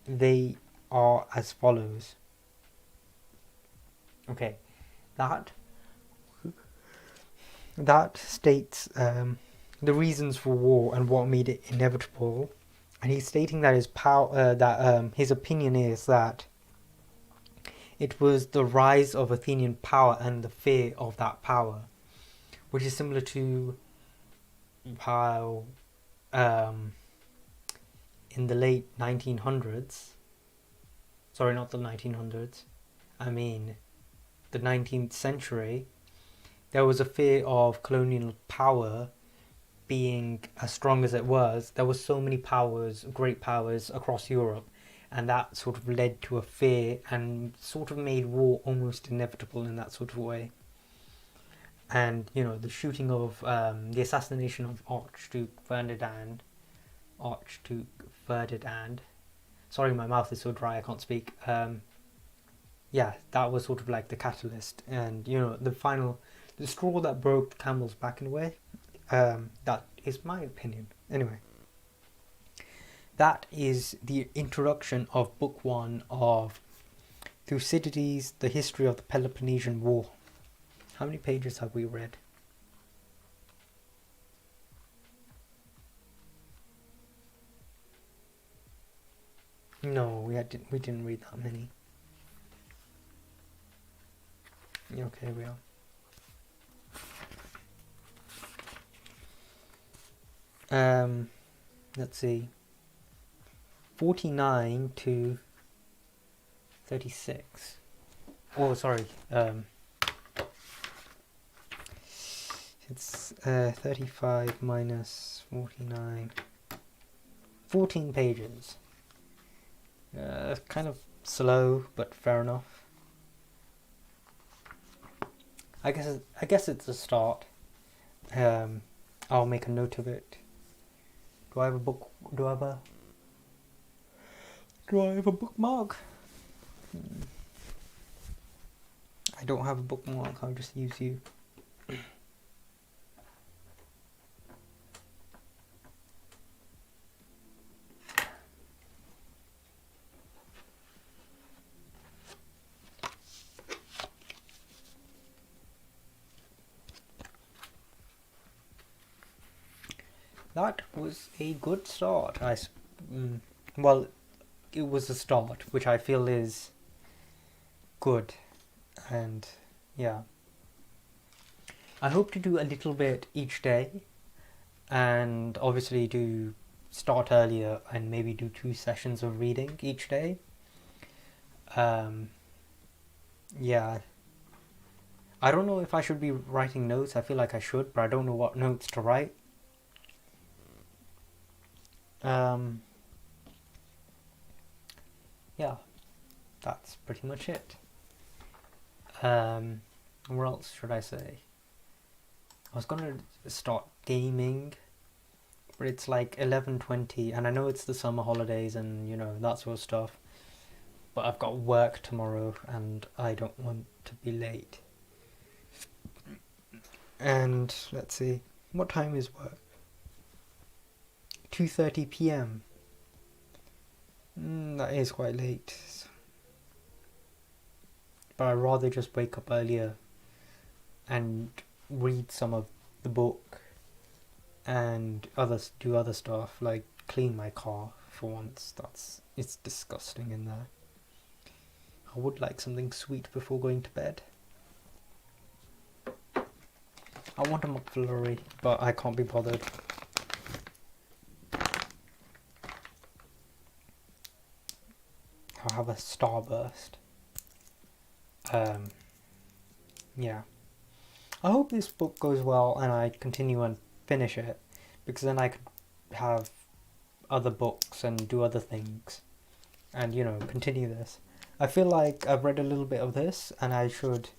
they are as follows. Okay, that states the reasons for war and what made it inevitable, and he's stating that his opinion is that it was the rise of Athenian power and the fear of that power, which is similar to how in the late 1900s, sorry, not the 1900s, I mean the 19th century, there was a fear of colonial power being as strong as it was. There were so many powers, great powers across Europe, and that sort of led to a fear and sort of made war almost inevitable in that sort of way. And, you know, the shooting of, the assassination of Archduke Ferdinand, sorry, my mouth is so dry I can't speak, yeah, that was sort of like the catalyst, and, you know, the straw that broke the camel's back in a way. That is my opinion. Anyway, that is the introduction of Book 1 of Thucydides, The History of the Peloponnesian War. How many pages have we read? No, we didn't read that many. Okay, we are. Let's see. 49 to 36. Oh, sorry. It's 35 minus 49. 14 pages. Kind of slow, but fair enough. I guess it's a start. I'll make a note of it. Do I have a bookmark? I don't have a bookmark. I'll just use you. That was a good start. Well, it was a start, which I feel is good, and yeah. I hope to do a little bit each day, and obviously do start earlier and maybe do 2 sessions of reading each day. Yeah. I don't know if I should be writing notes. I feel like I should, but I don't know what notes to write. Yeah, that's pretty much it. What else should I say? I was gonna start gaming, but it's like 11:20, and I know it's the summer holidays and you know that sort of stuff. But I've got work tomorrow, and I don't want to be late. And let's see, what time is work? 2:30 p.m. That is quite late. But I'd rather just wake up earlier and read some of the book and do other stuff like clean my car for once. It's disgusting in there. I would like something sweet before going to bed. I want a McFlurry, but I can't be bothered. I'll have a Starburst. Yeah. I hope this book goes well and I continue and finish it, because then I could have other books and do other things and, you know, continue this. I feel like I've read a little bit of this and I should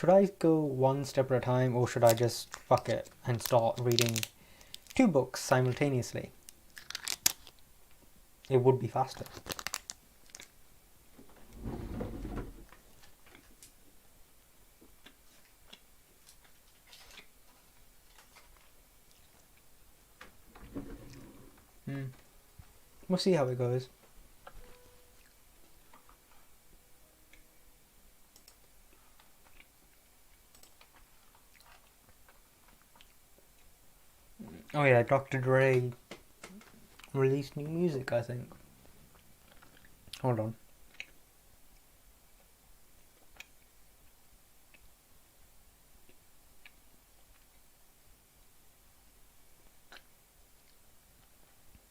I go one step at a time, or should I just fuck it and start reading 2 books simultaneously? It would be faster. We'll see how it goes. Oh yeah, Dr. Dre released new music, I think. Hold on.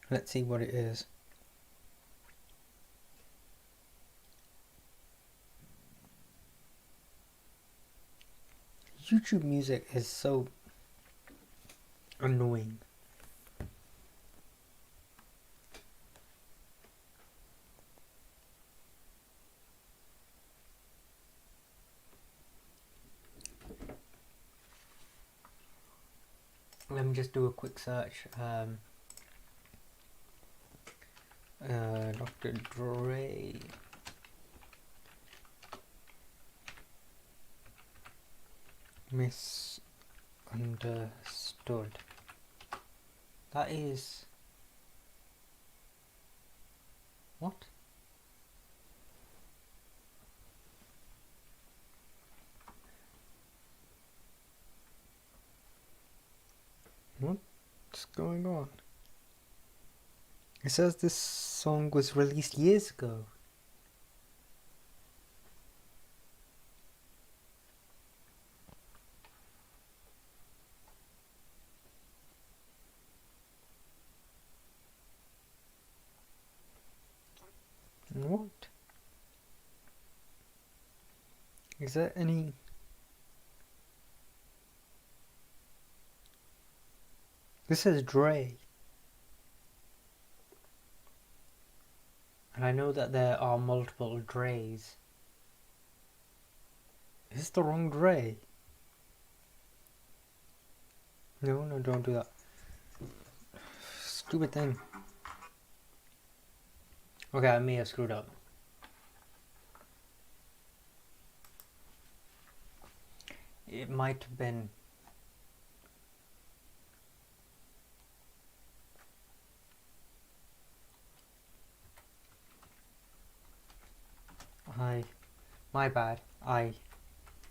Let's see what it is. YouTube music is so annoying. Let me just do a quick search. Dr. Dre. Misunderstood. That is... What? What's going on? It says this song was released years ago. What? Is there any... This says Dre. And I know that there are multiple Dre's. Is this the wrong Dre? No, don't do that. Stupid thing. Okay, I may have screwed up. It might have been... My bad. I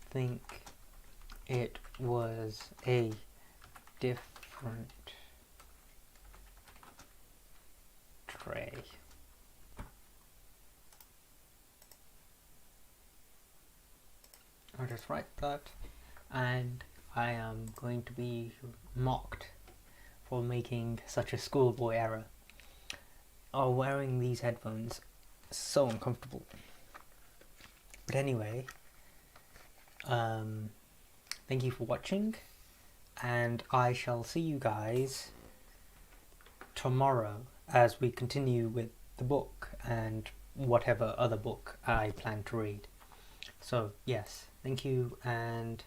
think it was a different Dre. I'll just write that, and I am going to be mocked for making such a schoolboy error. Oh, wearing these headphones is so uncomfortable. But anyway, thank you for watching, and I shall see you guys tomorrow as we continue with the book and whatever other book I plan to read. So yes, thank you, and